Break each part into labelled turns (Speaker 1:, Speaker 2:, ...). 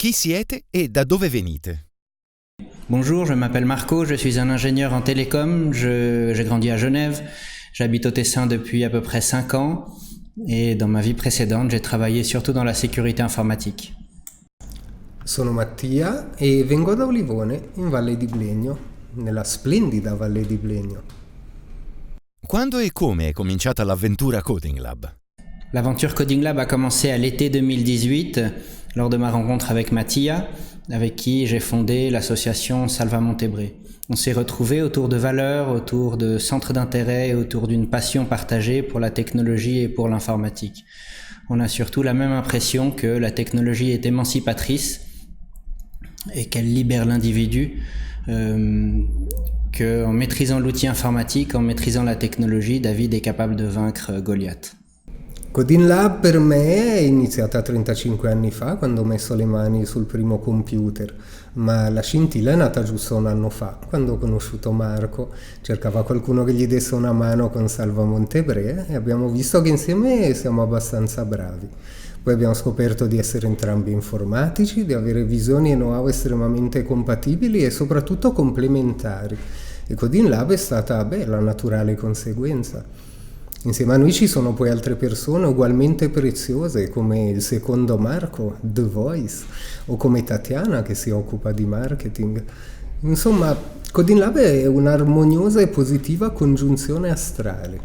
Speaker 1: Chi siete e da dove venite?
Speaker 2: Bonjour, je m'appelle Marco, je suis un ingénieur en télécom, j'ai grandi à Genève, j'habite au Tessin depuis à peu près 5 ans et dans ma vie précédente j'ai travaillé surtout dans la sécurité informatique.
Speaker 3: Sono Mattia e vengo da Olivone, in Valle di Blegno, nella splendida Valle di Blegno.
Speaker 1: Quando e come è cominciata l'avventura Coding Lab?
Speaker 2: L'aventure Coding Lab a commencé à l'été 2018 lors de ma rencontre avec Mattia, avec qui j'ai fondé l'association Salva Montebré. On s'est retrouvés autour de valeurs, autour de centres d'intérêt, autour d'une passion partagée pour la technologie et pour l'informatique. On a surtout la même impression que la technologie est émancipatrice et qu'elle libère l'individu, qu'en maîtrisant l'outil informatique, en maîtrisant la technologie, David est capable de vaincre Goliath.
Speaker 3: Coding Lab per me è iniziata 35 anni fa, quando ho messo le mani sul primo computer, ma la scintilla è nata giusto un anno fa, quando ho conosciuto Marco. Cercava qualcuno che gli desse una mano con Salva Montebré e abbiamo visto che insieme siamo abbastanza bravi. Poi abbiamo scoperto di essere entrambi informatici, di avere visioni e know-how estremamente compatibili e soprattutto complementari. E Coding Lab è stata, la naturale conseguenza. Insieme a noi ci sono poi altre persone ugualmente preziose, come il secondo Marco, The Voice, o come Tatiana che si occupa di marketing. Insomma, Coding Lab è un'armoniosa e positiva congiunzione astrale.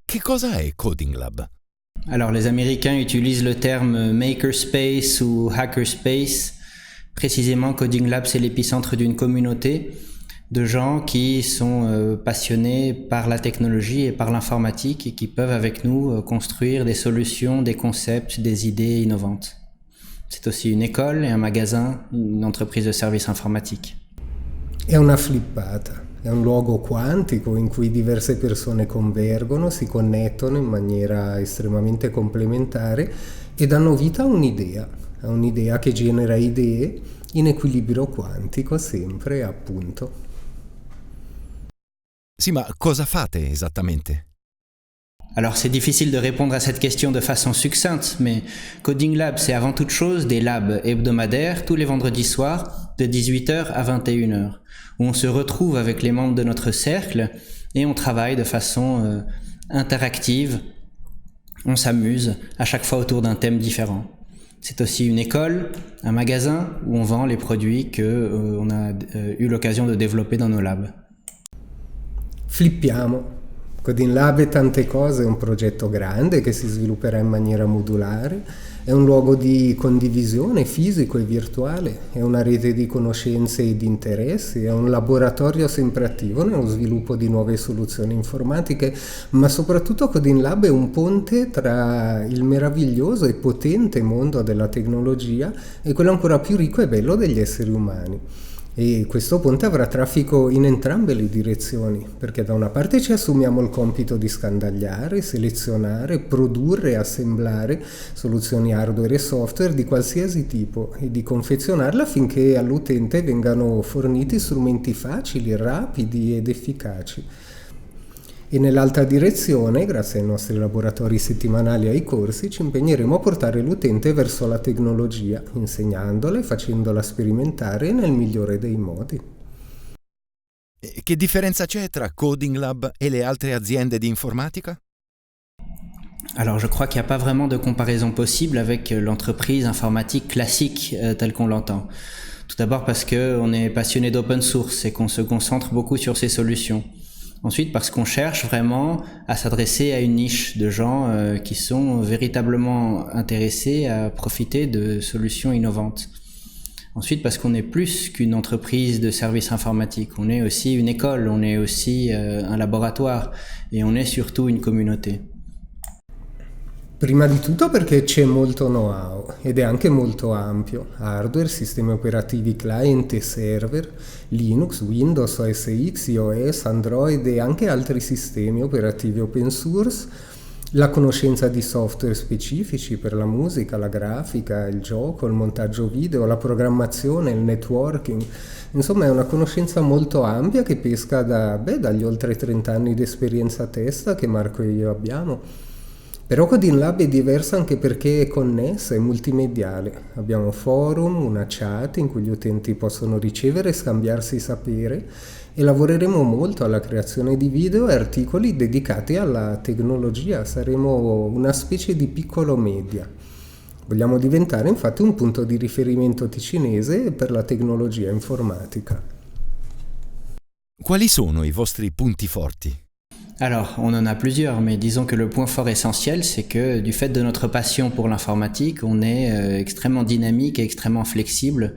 Speaker 1: Che cosa è Coding Lab?
Speaker 2: Alors les Américains utilisent le terme makerspace ou hackerspace. Précisément, Coding Lab c'est l'épicentre d'une communauté de gens qui sont passionnés par la technologie et par l'informatique et qui peuvent avec nous construire des solutions, des concepts, des idées innovantes. C'est aussi une école et un magasin, une entreprise de services informatiques.
Speaker 3: È una flippata, è un luogo quantico in cui diverse persone convergono, si connettono in maniera estremamente complementare e danno vita a un'idea che genera idee in equilibrio quantico sempre, appunto.
Speaker 1: Sì, ma cosa fate esattamente?
Speaker 2: Alors c'est difficile de répondre à cette question de façon succincte, mais Coding Lab c'est avant toute chose des labs hebdomadaires tous les vendredis soirs de 18h à 21h, où on se retrouve avec les membres de notre cercle et on travaille de façon interactive, on s'amuse à chaque fois autour d'un thème différent. C'est aussi une école, un magasin où on vend les produits qu'on a eu l'occasion de développer dans nos labs.
Speaker 3: Flippiamo. Coding Lab è tante cose, è un progetto grande che si svilupperà in maniera modulare, è un luogo di condivisione fisico e virtuale, è una rete di conoscenze e di interessi, è un laboratorio sempre attivo nello sviluppo di nuove soluzioni informatiche, ma soprattutto Coding Lab è un ponte tra il meraviglioso e potente mondo della tecnologia e quello ancora più ricco e bello degli esseri umani. E questo ponte avrà traffico in entrambe le direzioni, perché da una parte ci assumiamo il compito di scandagliare, selezionare, produrre e assemblare soluzioni hardware e software di qualsiasi tipo e di confezionarle affinché all'utente vengano forniti strumenti facili, rapidi ed efficaci. E nell'altra direzione, grazie ai nostri laboratori settimanali e ai corsi, ci impegneremo a portare l'utente verso la tecnologia, insegnandola e facendola sperimentare nel migliore dei modi.
Speaker 1: Che differenza c'è tra Coding Lab e le altre aziende di informatica?
Speaker 2: Alors je crois qu'il n'y a pas vraiment de comparaison possible avec l'entreprise informatique classique telle qu'on l'entend. Tout d'abord parce qu'on est passionné d'open source et qu'on se concentre beaucoup sur ces solutions. Ensuite, parce qu'on cherche vraiment à s'adresser à une niche de gens qui sont véritablement intéressés à profiter de solutions innovantes. Ensuite, parce qu'on est plus qu'une entreprise de services informatiques. On est aussi une école, on est aussi un laboratoire et on est surtout une communauté.
Speaker 3: Prima di tutto perché c'è molto know-how ed è anche molto ampio: hardware, sistemi operativi client e server, Linux, Windows, OS X, iOS, Android e anche altri sistemi operativi open source, la conoscenza di software specifici per la musica, la grafica, il gioco, il montaggio video, la programmazione, il networking. Insomma è una conoscenza molto ampia che pesca dagli oltre 30 anni di esperienza a testa che Marco e io abbiamo. Però Coding Lab è diversa anche perché è connessa, è multimediale. Abbiamo un forum, una chat in cui gli utenti possono ricevere e scambiarsi sapere e lavoreremo molto alla creazione di video e articoli dedicati alla tecnologia. Saremo una specie di piccolo media. Vogliamo diventare infatti un punto di riferimento ticinese per la tecnologia informatica.
Speaker 1: Quali sono i vostri punti forti?
Speaker 2: Alors, on en a plusieurs, mais disons que le point fort essentiel, c'est que du fait de notre passion pour l'informatique, on est extrêmement dynamique et extrêmement flexible.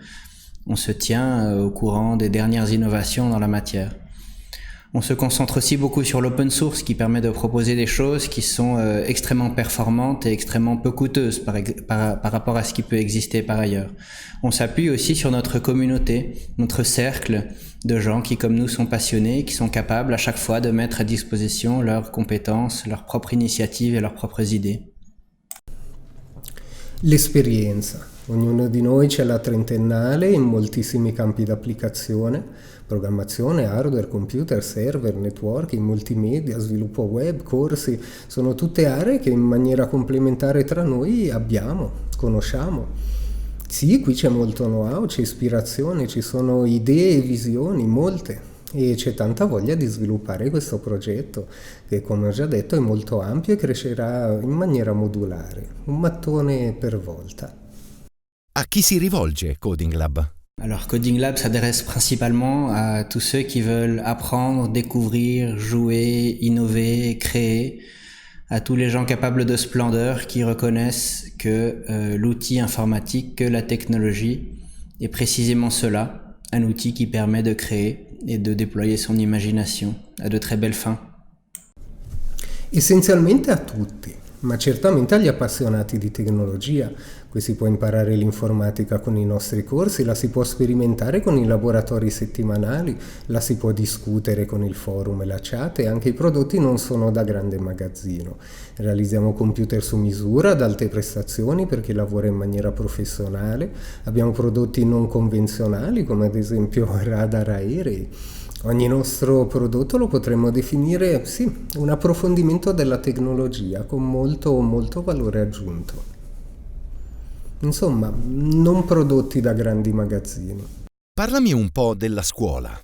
Speaker 2: On se tient au courant des dernières innovations dans la matière. On se concentre aussi beaucoup sur l'open source qui permet de proposer des choses qui sont extrêmement performantes et extrêmement peu coûteuses par rapport à ce qui peut exister par ailleurs. On s'appuie aussi sur notre communauté, notre cercle de gens qui, comme nous, sont passionnés, qui sont capables à chaque fois de mettre à disposition leurs compétences, leurs propres initiatives et leurs propres idées.
Speaker 3: L'esperienza. Ognuno di noi c'è la trentennale in moltissimi campi d'applicazione, programmazione, hardware, computer, server, networking, multimedia, sviluppo web, corsi, sono tutte aree che in maniera complementare tra noi abbiamo, conosciamo. Sì, qui c'è molto know-how, c'è ispirazione, ci sono idee e visioni, molte, e c'è tanta voglia di sviluppare questo progetto che, come ho già detto, è molto ampio e crescerà in maniera modulare, un mattone per volta.
Speaker 1: A chi si rivolge Coding Lab?
Speaker 2: Alors, Coding Lab s'adresse principalement à tous ceux qui veulent apprendre, découvrir, jouer, innover, créer, à tous les gens capables de splendeur qui reconnaissent que l'outil informatique, que la technologie est précisément cela, un outil qui permet de créer et de déployer son imagination à de très belles fins.
Speaker 3: Essenzialmente a tutti, ma certamente agli appassionati di tecnologia. Qui si può imparare l'informatica con i nostri corsi, la si può sperimentare con i laboratori settimanali, la si può discutere con il forum e la chat, e anche i prodotti non sono da grande magazzino. Realizziamo computer su misura ad alte prestazioni per chi lavora in maniera professionale, abbiamo prodotti non convenzionali come ad esempio radar aerei. Ogni nostro prodotto lo potremmo definire, sì, un approfondimento della tecnologia con molto valore aggiunto. Insomma, non prodotti da grandi magazzini.
Speaker 1: Parlami un po' della scuola.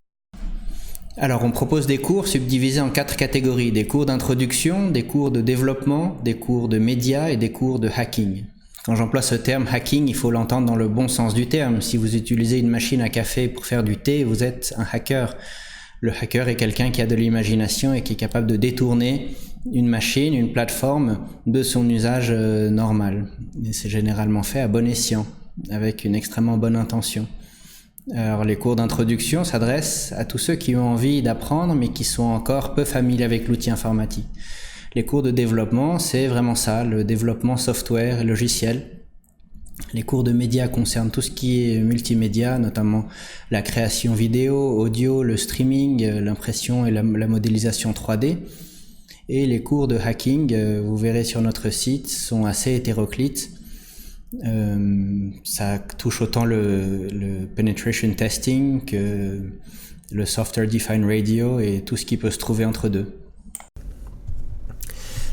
Speaker 2: Alors, on propose des cours subdivisés en 4 catégories. Des cours d'introduction, des cours de développement, des cours de médias et des cours de hacking. Quand j'emploie ce terme hacking, il faut l'entendre dans le bon sens du terme. Si vous utilisez une machine à café pour faire du thé, vous êtes un hacker. Le hacker est quelqu'un qui a de l'imagination et qui est capable de détourner une machine, une plateforme de son usage normal. Et c'est généralement fait à bon escient, avec une extrêmement bonne intention. Alors les cours d'introduction s'adressent à tous ceux qui ont envie d'apprendre mais qui sont encore peu familiers avec l'outil informatique. Les cours de développement, c'est vraiment ça, le développement software et logiciel. Les cours de médias concernent tout ce qui est multimédia, notamment la création vidéo, audio, le streaming, l'impression et la modélisation 3D. Et les cours de hacking, vous verrez sur notre site, sont assez hétéroclites. Ça touche autant le penetration testing que le software defined radio et tout ce qui peut se trouver entre deux.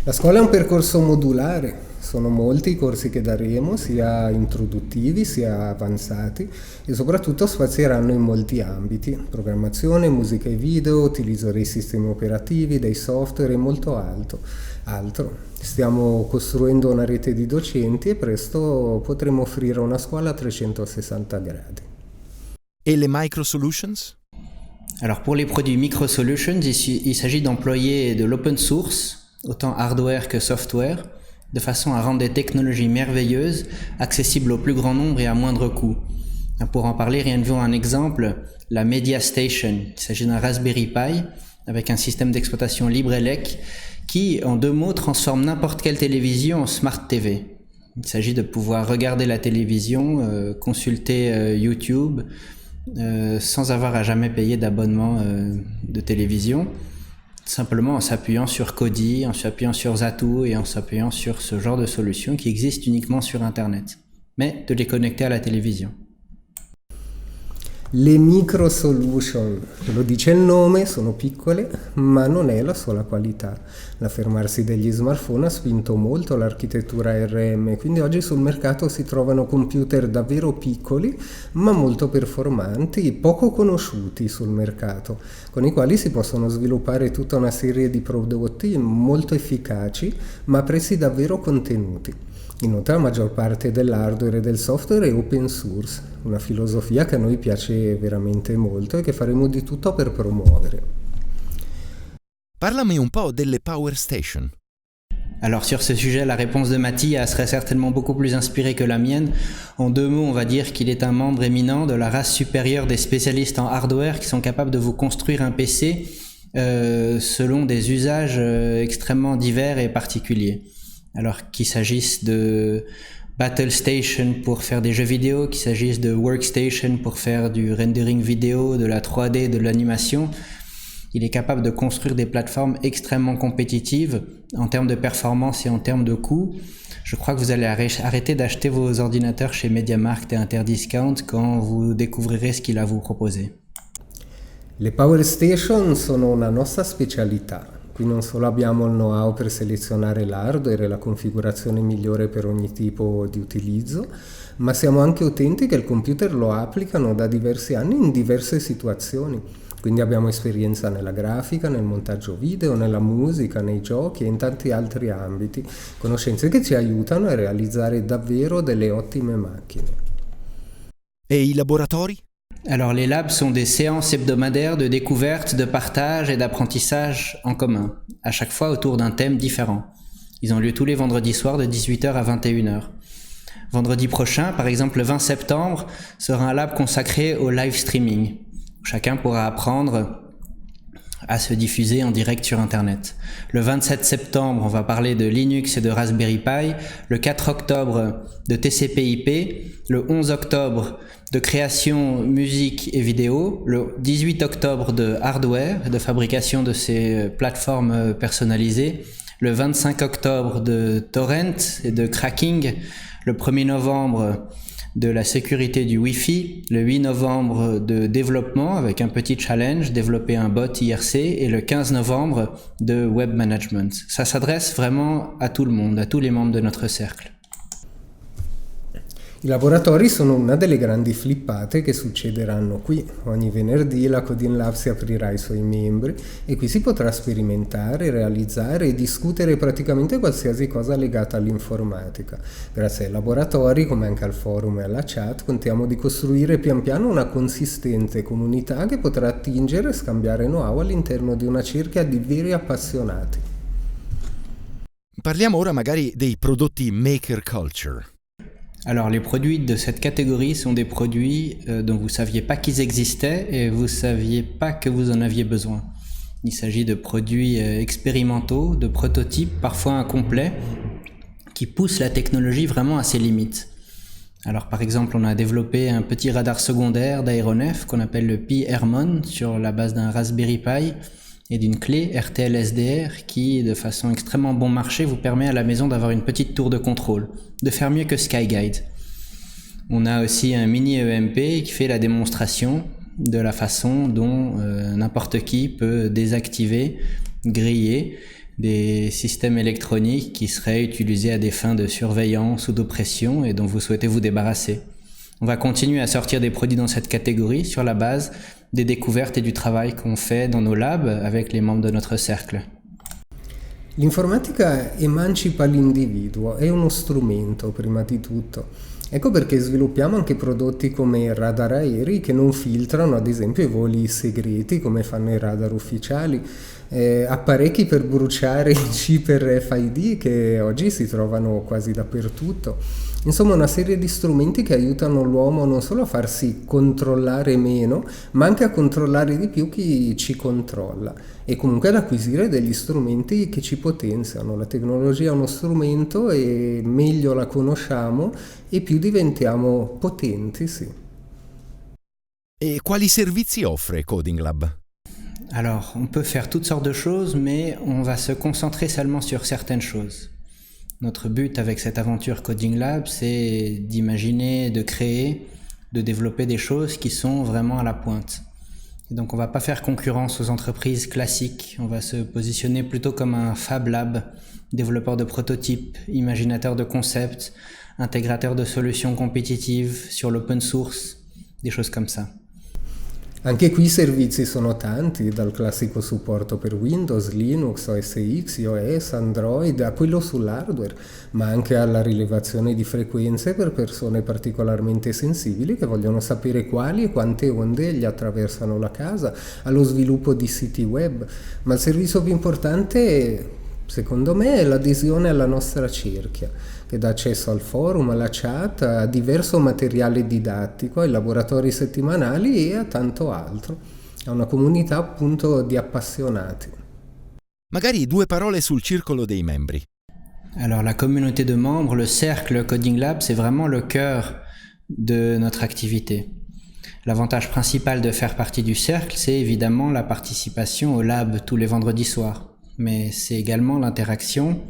Speaker 3: La scuola è un percorso modulare, sono molti i corsi che daremo, sia introduttivi sia avanzati, e soprattutto spazieranno in molti ambiti: programmazione, musica e video, utilizzo dei sistemi operativi, dei software e molto altro. Stiamo costruendo una rete di docenti e presto potremo offrire una scuola a 360 gradi.
Speaker 1: E le microsolutions?
Speaker 2: Alors pour les produits microsolutions, il s'agit d'employer de l'open source, autant hardware que software, de façon à rendre des technologies merveilleuses accessibles au plus grand nombre et à moindre coût. Pour en parler, rien de vaut un exemple, la Media Station. Il s'agit d'un Raspberry Pi avec un système d'exploitation LibreELEC qui, en 2 mots, transforme n'importe quelle télévision en Smart TV. Il s'agit de pouvoir regarder la télévision, consulter YouTube, sans avoir à jamais payer d'abonnement de télévision, simplement en s'appuyant sur Kodi, en s'appuyant sur Zatou et en s'appuyant sur ce genre de solutions qui existent uniquement sur Internet, mais de les connecter à la télévision.
Speaker 3: Le micro solution, lo dice il nome, sono piccole, ma non è la sola qualità. L'affermarsi degli smartphone ha spinto molto l'architettura ARM, quindi oggi sul mercato si trovano computer davvero piccoli, ma molto performanti, poco conosciuti sul mercato, con i quali si possono sviluppare tutta una serie di prodotti molto efficaci, ma a prezzi davvero contenuti. Inoltre la maggior parte dell'hardware e del software è open source, una filosofia che a noi piace veramente molto e che faremo di tutto per promuovere.
Speaker 1: Parlami un po' delle Power Station.
Speaker 2: Alors sur ce sujet, la réponse de Mattia serait certainement beaucoup plus inspirée que la mienne. En 2 mots, on va dire qu'il est un membre éminent de la race supérieure des spécialistes en hardware qui sont capables de vous construire un PC selon des usages extrêmement divers et particuliers. Alors qu'il s'agisse de Battle Station pour faire des jeux vidéo, qu'il s'agisse de Workstation pour faire du rendering vidéo, de la 3D, de l'animation, il est capable de construire des plateformes extrêmement compétitives en termes de performance et en termes de coût. Je crois que vous allez arrêter d'acheter vos ordinateurs chez MediaMarkt et Interdiscount quand vous découvrirez ce qu'il a à vous proposer.
Speaker 3: Le Power Station sono una nostra specialità. Qui non solo abbiamo il know-how per selezionare l'hardware e la configurazione migliore per ogni tipo di utilizzo, ma siamo anche utenti che il computer lo applicano da diversi anni in diverse situazioni. Quindi abbiamo esperienza nella grafica, nel montaggio video, nella musica, nei giochi e in tanti altri ambiti, conoscenze che ci aiutano a realizzare davvero delle ottime macchine.
Speaker 1: E i laboratori?
Speaker 2: Alors les labs sont des séances hebdomadaires de découverte, de partage et d'apprentissage en commun, à chaque fois autour d'un thème différent. Ils ont lieu tous les vendredis soirs de 18h à 21h. Vendredi prochain, par exemple le 20 septembre, sera un lab consacré au live streaming. Chacun pourra apprendre à se diffuser en direct sur Internet. Le 27 septembre, on va parler de Linux et de Raspberry Pi. Le 4 octobre, de TCP/IP. Le 11 octobre, de création musique et vidéo. Le 18 octobre, de hardware, de fabrication de ces plateformes personnalisées. Le 25 octobre, de torrent et de cracking. Le 1er novembre, de la sécurité du Wi-Fi, le 8 novembre de développement avec un petit challenge, développer un bot IRC, et le 15 novembre de web management. Ça s'adresse vraiment à tout le monde, à tous les membres de notre cercle.
Speaker 3: I laboratori sono una delle grandi flippate che succederanno qui. Ogni venerdì la Coding Lab si aprirà ai suoi membri e qui si potrà sperimentare, realizzare e discutere praticamente qualsiasi cosa legata all'informatica. Grazie ai laboratori, come anche al forum e alla chat, contiamo di costruire pian piano una consistente comunità che potrà attingere e scambiare know-how all'interno di una cerchia di veri appassionati.
Speaker 1: Parliamo ora magari dei prodotti maker culture.
Speaker 2: Alors les produits de cette catégorie sont des produits dont vous ne saviez pas qu'ils existaient et vous ne saviez pas que vous en aviez besoin. Il s'agit de produits expérimentaux, de prototypes parfois incomplets qui poussent la technologie vraiment à ses limites. Alors par exemple, on a développé un petit radar secondaire d'aéronef qu'on appelle le Pi-Hermon sur la base d'un Raspberry Pi et d'une clé RTL-SDR qui, de façon extrêmement bon marché, vous permet à la maison d'avoir une petite tour de contrôle, de faire mieux que SkyGuide. On a aussi un mini EMP qui fait la démonstration de la façon dont n'importe qui peut désactiver, griller des systèmes électroniques qui seraient utilisés à des fins de surveillance ou d'oppression et dont vous souhaitez vous débarrasser. On va continuer à sortir des produits dans cette catégorie sur la base des découvertes et du travail qu'on fait dans nos labs avec les membres de notre cercle.
Speaker 3: L'informatica emancipa l'individuo, è uno strumento prima di tutto. Ecco perché sviluppiamo anche prodotti come radar aerei che non filtrano ad esempio i voli segreti come fanno i radar ufficiali, apparecchi per bruciare i chip RFID che oggi si trovano quasi dappertutto. Insomma, una serie di strumenti che aiutano l'uomo non solo a farsi controllare meno, ma anche a controllare di più chi ci controlla e comunque ad acquisire degli strumenti che ci potenziano. La tecnologia è uno strumento e meglio la conosciamo e più diventiamo potenti, sì.
Speaker 1: E quali servizi offre Coding Lab?
Speaker 2: Alors, on peut faire toutes sortes de choses, mais on va se concentrer seulement sur certaines choses. Notre but avec cette aventure Coding Lab, c'est d'imaginer, de créer de développer des choses qui sont vraiment à la pointe. Et donc on va pas faire concurrence aux entreprises classiques, on va se positionner plutôt comme un Fab Lab, développeur de prototypes, imaginateur de concepts, intégrateur de solutions compétitives sur l'open source, des choses comme ça.
Speaker 3: Anche qui i servizi sono tanti, dal classico supporto per Windows, Linux, OS X, iOS, Android, a quello sull'hardware, ma anche alla rilevazione di frequenze per persone particolarmente sensibili che vogliono sapere quali e quante onde gli attraversano la casa, allo sviluppo di siti web. Ma il servizio più importante, secondo me, è l'adesione alla nostra cerchia, che dà accesso al forum, alla chat, a diverso materiale didattico, ai laboratori settimanali e a tanto altro. È una comunità appunto di appassionati.
Speaker 1: Magari 2 parole sul circolo dei membri.
Speaker 2: Alors la communauté de membres, le cercle Coding Lab, c'est vraiment le cœur de notre activité. L'avantage principal de faire partie du cercle, c'est évidemment la participation au lab tous les vendredis soirs. Mais c'est également l'interaction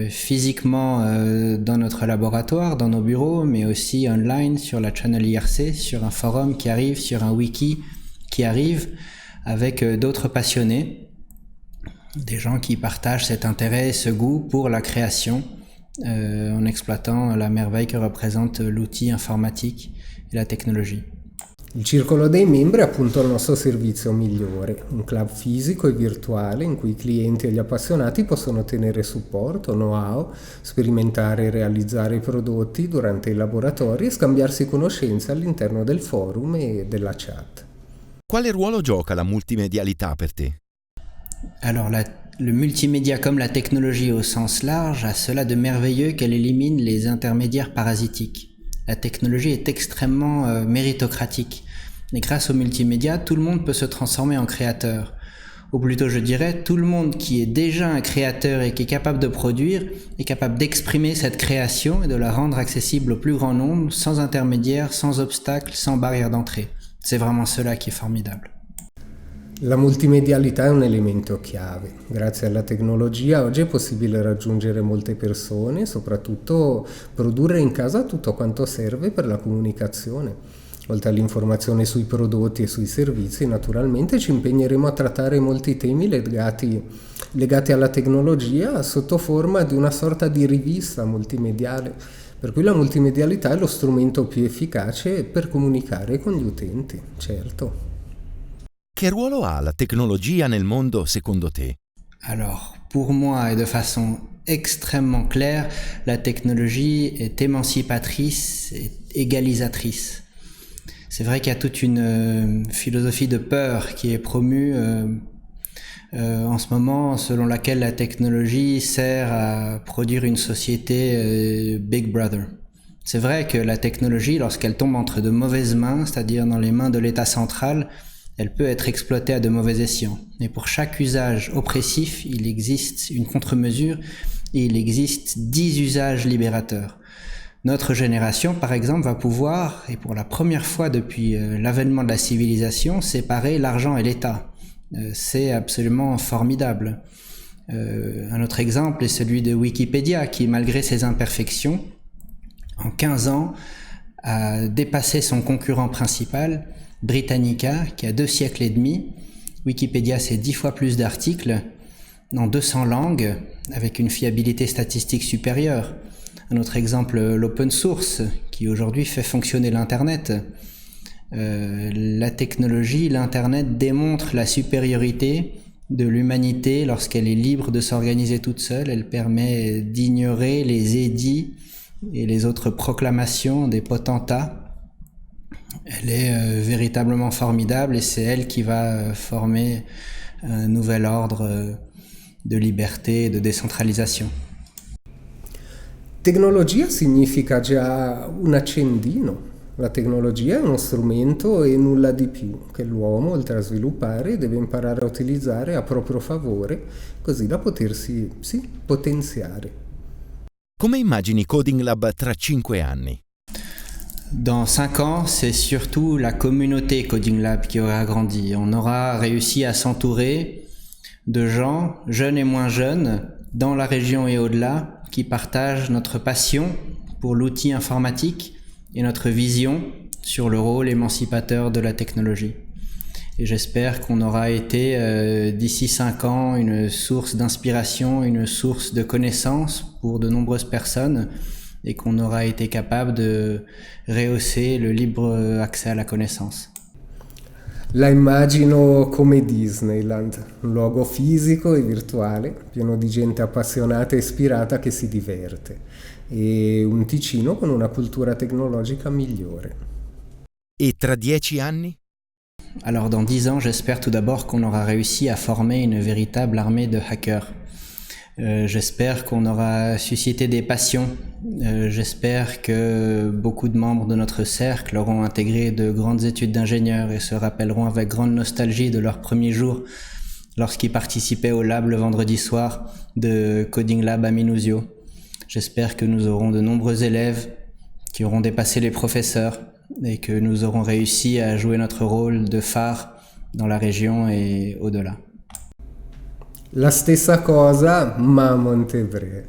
Speaker 2: physiquement dans notre laboratoire, dans nos bureaux, mais aussi online sur la channel IRC, sur un forum qui arrive, sur un wiki qui arrive, avec d'autres passionnés, des gens qui partagent cet intérêt, ce goût pour la création, en exploitant la merveille que représente l'outil informatique et la technologie.
Speaker 3: Il circolo dei membri è appunto il nostro servizio migliore, un club fisico e virtuale in cui i clienti e gli appassionati possono ottenere supporto, know-how, sperimentare e realizzare i prodotti durante i laboratori e scambiarsi conoscenze all'interno del forum e della chat.
Speaker 1: Quale ruolo gioca la multimedialità per te?
Speaker 2: Alors le multimédia comme la technologie au sens large a cela de merveilleux qu'elle élimine les intermédiaires parasitiques. La technologie est extrêmement méritocratique. Et grâce au multimédia, tout le monde peut se transformer en créateur. Ou plutôt, je dirais, tout le monde qui est déjà un créateur et qui est capable de produire est capable d'exprimer cette création et de la rendre accessible au plus grand nombre, sans intermédiaire, sans obstacle, sans barrière d'entrée. C'est vraiment cela qui est formidable.
Speaker 3: La multimedialità è un elemento chiave. Grazie alla tecnologia oggi è possibile raggiungere molte persone e soprattutto produrre in casa tutto quanto serve per la comunicazione. Oltre all'informazione sui prodotti e sui servizi, naturalmente ci impegneremo a trattare molti temi legati alla tecnologia sotto forma di una sorta di rivista multimediale, per cui la multimedialità è lo strumento più efficace per comunicare con gli utenti, certo.
Speaker 1: Che ruolo ha la tecnologia nel mondo secondo te?
Speaker 2: Alors, pour moi et de façon extrêmement claire, la technologie est émancipatrice et égalisatrice. C'est vrai qu'il y a toute une philosophie de peur qui est promue en ce moment, selon laquelle la technologie sert à produire une société Big Brother. C'est vrai que la technologie, lorsqu'elle tombe entre de mauvaises mains, c'est-à-dire dans les mains de l'État central, elle peut être exploitée à de mauvais escients. Mais pour chaque usage oppressif, il existe une contre-mesure et il existe 10 usages libérateurs. Notre génération, par exemple, va pouvoir, et pour la première fois depuis l'avènement de la civilisation, séparer l'argent et l'État. C'est absolument formidable. Un autre exemple est celui de Wikipédia, qui, malgré ses imperfections, en 15 ans, a dépassé son concurrent principal, Britannica, qui a 2 siècles et demi. Wikipédia, c'est 10 fois plus d'articles dans 200 langues, avec une fiabilité statistique supérieure. Un autre exemple, l'open source, qui aujourd'hui fait fonctionner l'Internet. La technologie, l'Internet démontre la supériorité de l'humanité lorsqu'elle est libre de s'organiser toute seule. Elle permet d'ignorer les édits et les autres proclamations des potentats. Elle est véritablement formidable et c'est elle qui va former un nouvel ordre de liberté et de décentralisation.
Speaker 3: Tecnologia significa già un accendino. La tecnologia è uno strumento e nulla di più che l'uomo, oltre a sviluppare, deve imparare a utilizzare a proprio favore, così da potersi potenziare.
Speaker 1: Come immagini Coding Lab tra 5 anni?
Speaker 2: Dans 5 ans, c'est surtout la communauté Coding Lab qui aura grandi. On aura réussi à s'entourer de gens, jeunes et moins jeunes, dans la région et au-delà, qui partagent notre passion pour l'outil informatique et notre vision sur le rôle émancipateur de la technologie. Et j'espère qu'on aura été, d'ici 5 ans, une source d'inspiration, une source de connaissances pour de nombreuses personnes, et qu'on aura été capable de rehausser le libre accès à la connaissance.
Speaker 3: La immagino come Disneyland, un luogo fisico e virtuale, pieno di gente appassionata e ispirata che si diverte, e un Ticino con una cultura tecnologica migliore.
Speaker 1: E tra 10 anni?
Speaker 2: Alors dans 10 ans, j'espère tout d'abord qu'on aura réussi à former une véritable armée de hackers. J'espère qu'on aura suscité des passions. J'espère que beaucoup de membres de notre cercle auront intégré de grandes études d'ingénieurs et se rappelleront avec grande nostalgie de leurs premiers jours lorsqu'ils participaient au lab le vendredi soir de Coding Lab à Minusio. J'espère que nous aurons de nombreux élèves qui auront dépassé les professeurs et que nous aurons réussi à jouer notre rôle de phare dans la région et au-delà.
Speaker 3: La stessa cosa, ma a Montevrè.